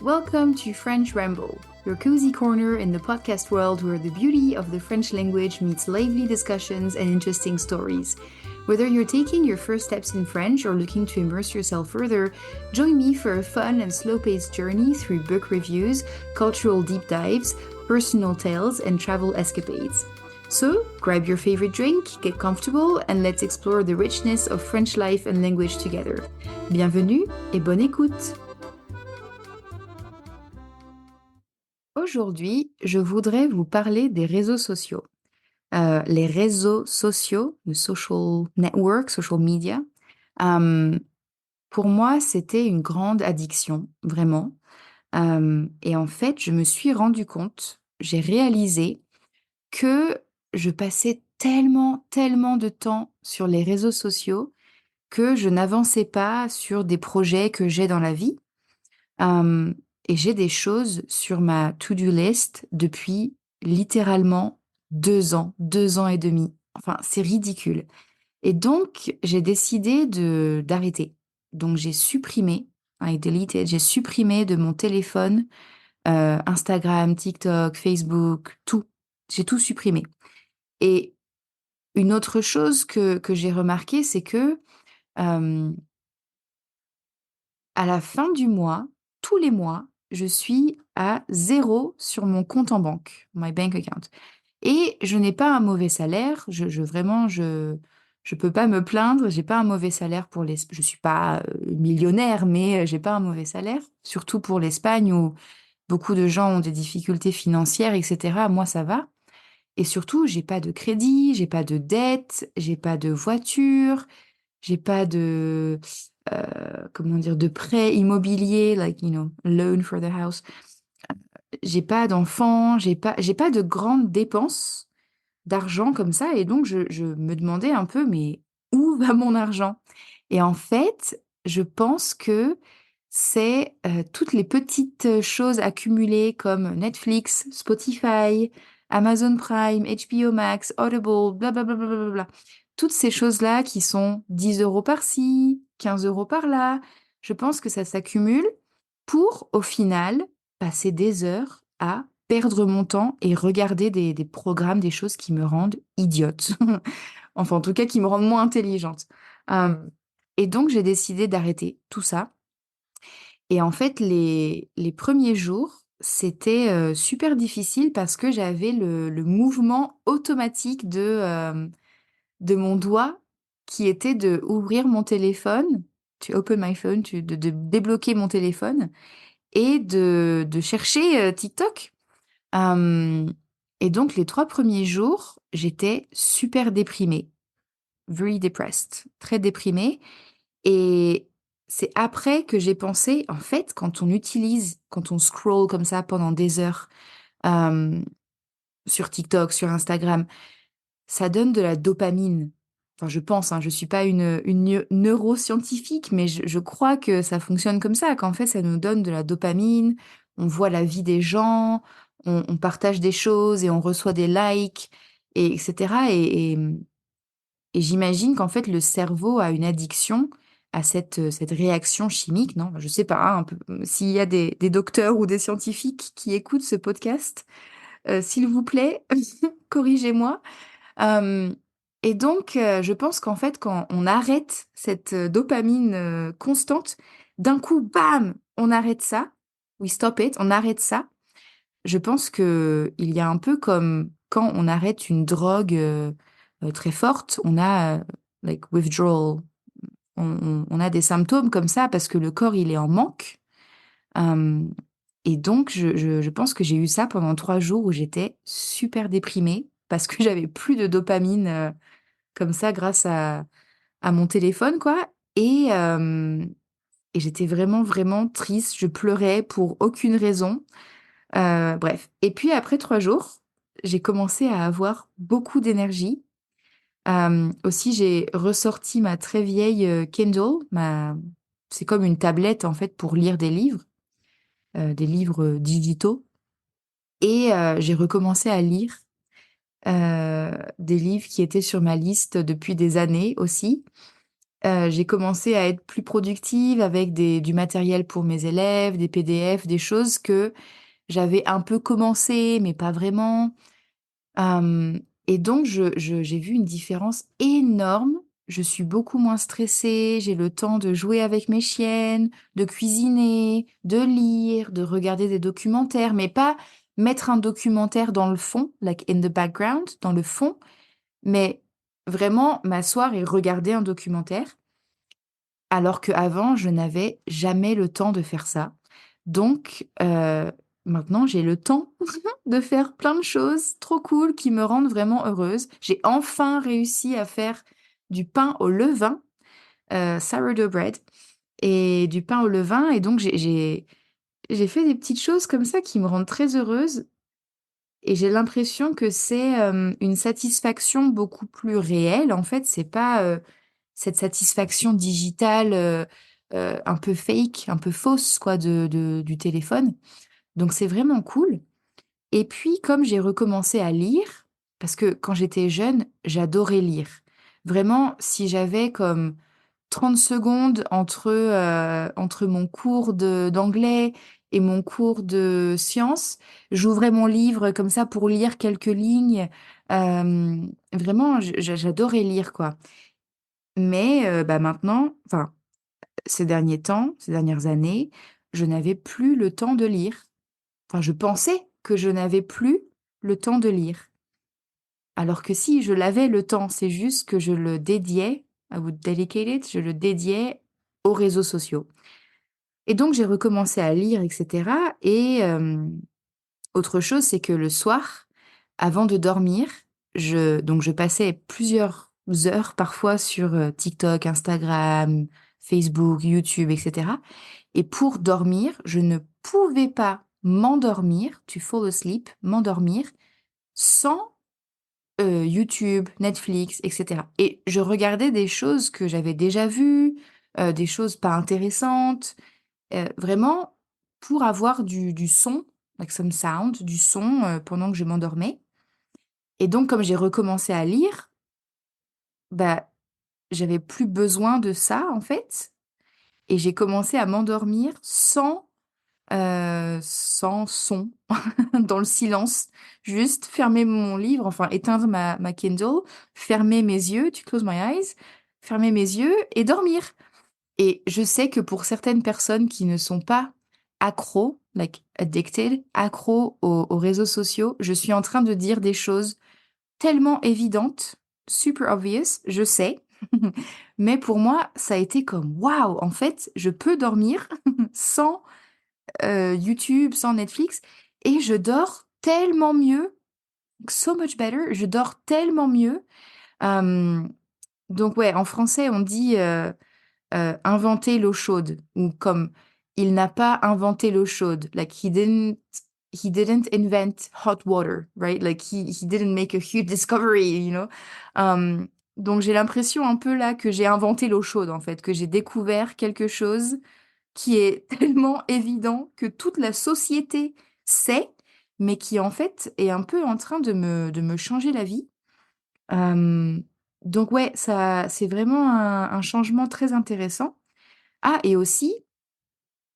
Welcome to French Ramble, your cozy corner in the podcast world where the beauty of the French language meets lively discussions and interesting stories. Whether you're taking your first steps in French or looking to immerse yourself further, join me for a fun and slow-paced journey through book reviews, cultural deep dives, personal tales, and travel escapades. So, grab your favorite drink, get comfortable, and let's explore the richness of French life and language together. Bienvenue et bonne écoute! Aujourd'hui, je voudrais vous parler des réseaux sociaux. Les réseaux sociaux, le social network, social media, hem, pour moi, c'était une grande addiction, vraiment. Et en fait, je me suis rendu compte, j'ai réalisé que je passais tellement, tellement de temps sur les réseaux sociaux que je n'avançais pas sur des projets que j'ai dans la vie. Hem et j'ai des choses sur ma to-do list depuis littéralement 2 ans, 2 ans et demi. Enfin, c'est ridicule et donc j'ai décidé de d'arrêter. Donc j'ai supprimé, I deleted, j'ai supprimé de mon téléphone, Instagram, TikTok, Facebook, tout. J'ai tout supprimé et une autre chose que j'ai remarqué, c'est que, hem à la fin du mois, tous les mois, je suis à zéro sur mon compte en banque, my bank account et je n'ai pas un mauvais salaire. Je vraiment, je peux pas me plaindre. J'ai pas un mauvais salaire pour je suis pas, millionnaire, mais j'ai pas un mauvais salaire, surtout pour l'Espagne où beaucoup de gens ont des difficultés financières et cetera. Moi, ça va et surtout, j'ai pas de crédit, j'ai pas de dette, j'ai pas de voiture, j'ai pas de, comment dire? De prêt immobilier, like, loan for the house. J'ai pas d'enfants, j'ai pas de grandes dépenses d'argent comme ça et donc je me demandais un peu: «Mais où va mon argent?» Et en fait, je pense que c'est, toutes les petites choses accumulées comme Netflix, Spotify, Amazon Prime, HBO Max, Audible, bla bla bla bla bla bla. Toutes ces choses-là qui sont 10 € par-ci, 15 € par-là, je pense que ça s'accumule pour, au final, passer des heures à perdre mon temps et regarder des programmes, des choses qui me rendent idiote. Enfin, en tout cas, qui me rendent moins intelligente. Hem et donc j'ai décidé d'arrêter tout ça et en fait, les 1ers jours, c'était, super difficile parce que j'avais le mouvement automatique de mon doigt qui était d'ouvrir mon téléphone, to open my phone, de débloquer mon téléphone et de chercher, TikTok. Hem et donc les 3 premiers jours, j'étais super déprimée, very depressed, très déprimée et c'est après que j'ai pensé, en fait, quand on scroll comme ça pendant des heures, hem, sur TikTok, sur Instagram, ça donne de la dopamine. Enfin, je pense, hein, je suis pas une neuroscientifique, mais je crois que ça fonctionne comme ça, qu'en fait, ça nous donne de la dopamine, on voit la vie des gens, on partage des choses et on reçoit des likes et cetera et j'imagine qu'en fait, le cerveau a une addiction à cette réaction chimique, non? Je sais pas, hein, un peu, s'il y a des docteurs ou des scientifiques qui écoutent ce podcast, s'il vous plaît, corrigez-moi. Hem et donc je pense qu'en fait, quand on arrête cette, dopamine, constante, d'un coup, bam! On arrête ça. We stop it, on arrête ça. Je pense qu'il y a un peu comme quand on arrête une drogue, très forte, on a, like withdrawal. On a des symptômes comme ça parce que le corps, il est en manque. Hem et donc je pense que j'ai eu ça pendant 3 jours où j'étais super déprimée parce que j'avais plus de dopamine, comme ça grâce à mon téléphone, quoi et j'étais vraiment, vraiment triste. Je pleurais pour aucune raison. Bref et puis après 3 jours, j'ai commencé à avoir beaucoup d'énergie. Aussi j'ai ressorti ma très vieille, Kindle, ma c'est comme une tablette, en fait, pour lire des livres, digitaux et j'ai recommencé à lire, des livres qui étaient sur ma liste depuis des années aussi J'ai commencé à être plus productive avec du matériel pour mes élèves, des PDF, des choses que j'avais un peu commencé, mais pas vraiment. Hem et donc j'ai vu une différence énorme. Je suis beaucoup moins stressée, j'ai le temps de jouer avec mes chiennes, de cuisiner, de lire, de regarder des documentaires, mais pas mettre un documentaire dans le fond, like in the background, dans le fond, mais vraiment m'asseoir et regarder un documentaire, alors qu'avant je n'avais jamais le temps de faire ça. Donc maintenant j'ai le temps de faire plein de choses trop cool qui me rendent vraiment heureuse. J'ai enfin réussi à faire du pain au levain, sourdough bread et du pain au levain et donc j'ai fait des petites choses comme ça qui me rendent très heureuse et j'ai l'impression que c'est, une satisfaction beaucoup plus réelle. En fait, c'est pas, cette satisfaction digitale, un peu fake, un peu fausse quoi du téléphone. Donc c'est vraiment cool. Et puis, comme j'ai recommencé à lire, parce que quand j'étais jeune, j'adorais lire. Vraiment, si j'avais comme 30 secondes entre mon cours d'anglais et mon cours de sciences, j'ouvrais mon livre comme ça pour lire quelques lignes. Vraiment, j'adorais lire, quoi. Mais bah, maintenant, enfin, ces derniers temps, ces dernières années, je n'avais plus le temps de lire. Enfin, je pensais que je n'avais plus le temps de lire. Alors que si, je l'avais le temps, c'est juste que je le dédiais, I would dedicate it, je le dédiais aux réseaux sociaux. Et donc j'ai recommencé à lire et cetera et autre chose, c'est que le soir, avant de dormir, je passais plusieurs heures parfois sur, TikTok, Instagram, Facebook, YouTube et cetera et pour dormir, je ne pouvais pas m'endormir, to fall asleep, m'endormir sans, YouTube, Netflix et cetera et je regardais des choses que j'avais déjà vues, des choses pas intéressantes, vraiment pour avoir du son, like some sound, du son, pendant que je m'endormais et donc comme j'ai recommencé à lire, bah, j'avais plus besoin de ça, en fait et j'ai commencé à m'endormir sans son, dans le silence, juste fermer mon livre, enfin éteindre ma Kindle, fermer mes yeux, to close my eyes, fermer mes yeux et dormir. Et je sais que pour certaines personnes qui ne sont pas accros, like addicted, accros aux réseaux sociaux, je suis en train de dire des choses tellement évidentes, super obvious, je sais. Mais pour moi, ça a été comme waouh, en fait, je peux dormir sans YouTube, sans Netflix et je dors tellement mieux, so much better, je dors tellement mieux. Hem, donc ouais, en français, on dit, inventer l'eau chaude ou comme il n'a pas inventé l'eau chaude, like he didn't invent hot water, right? Like he didn't make a huge discovery, you know? Hem, donc j'ai l'impression un peu là que j'ai inventé l'eau chaude en fait, que j'ai découvert quelque chose qui est tellement évident que toute la société sait, mais qui en fait est un peu en train de me changer la vie. Hem, donc ouais, ça c'est vraiment un changement très intéressant. Ah et aussi,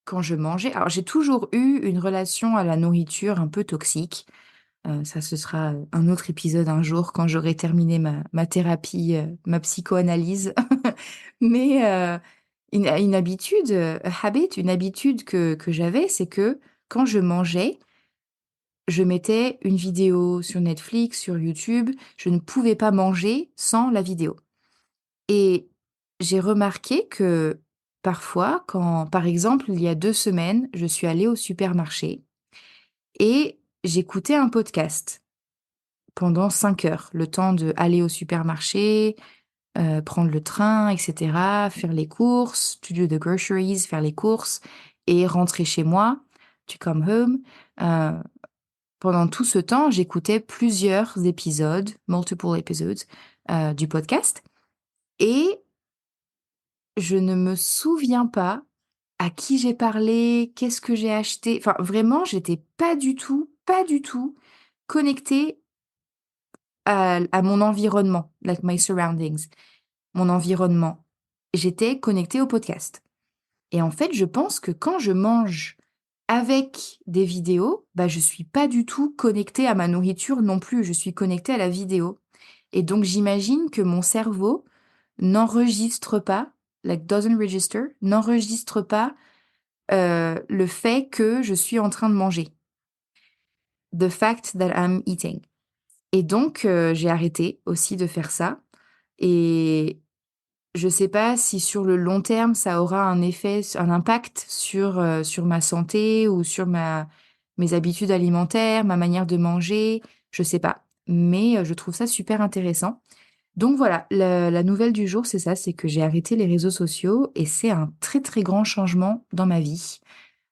quand je mangeais alors j'ai toujours eu une relation à la nourriture un peu toxique. Ça ce sera, un autre épisode un jour quand j'aurai terminé ma thérapie, ma psychoanalyse. Mais, une habitude, a habit, une habitude que j'avais, c'est que quand je mangeais, je mettais une vidéo sur Netflix, sur YouTube. Je ne pouvais pas manger sans la vidéo et j'ai remarqué que parfois quand par exemple, il y a 2 semaines, je suis allée au supermarché et j'écoutais un podcast pendant 5 heures, le temps d'aller au supermarché, prendre le train et cetera, faire les courses, to do the groceries, faire les courses et rentrer chez moi, to come home. Heu, Pendant tout ce temps, j'écoutais plusieurs épisodes, multiple episodes, du podcast et je ne me souviens pas à qui j'ai parlé, qu'est-ce que j'ai acheté. Enfin, vraiment, j'étais pas du tout connectée à mon environnement, like my surroundings, mon environnement. j'étais connectée au podcast. Et en fait, je pense que quand je mange avec des vidéos, bah, je suis pas du tout connectée à ma nourriture non plus, je suis connectée à la vidéo. Et donc j'imagine que mon cerveau n'enregistre pas, like doesn't register, n'enregistre pas, le fait que je suis en train de manger. The fact that I'm eating. Et donc j'ai arrêté aussi de faire ça et je sais pas si sur le long terme, ça aura un impact sur ma santé ou sur ma mes habitudes alimentaires, ma manière de manger, je sais pas. Mais je trouve ça super intéressant. Donc voilà, la nouvelle du jour, c'est ça, c'est que j'ai arrêté les réseaux sociaux et c'est un très, très grand changement dans ma vie.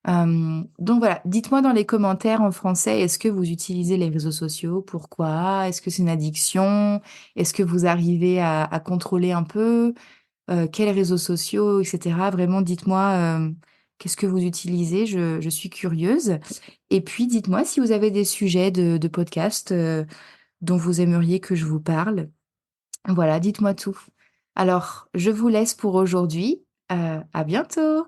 Donc voilà, dites-moi dans les commentaires en français, est-ce que vous utilisez les réseaux sociaux? Pourquoi? Est-ce que c'est une addiction? Est-ce que vous arrivez à contrôler un peu? Quels réseaux sociaux et cetera? Vraiment dites-moi, qu'est-ce que vous utilisez? Je suis curieuse et puis dites-moi si vous avez des sujets de podcast, dont vous aimeriez que je vous parle. Voilà, dites-moi tout. Alors, je vous laisse pour aujourd'hui, à bientôt!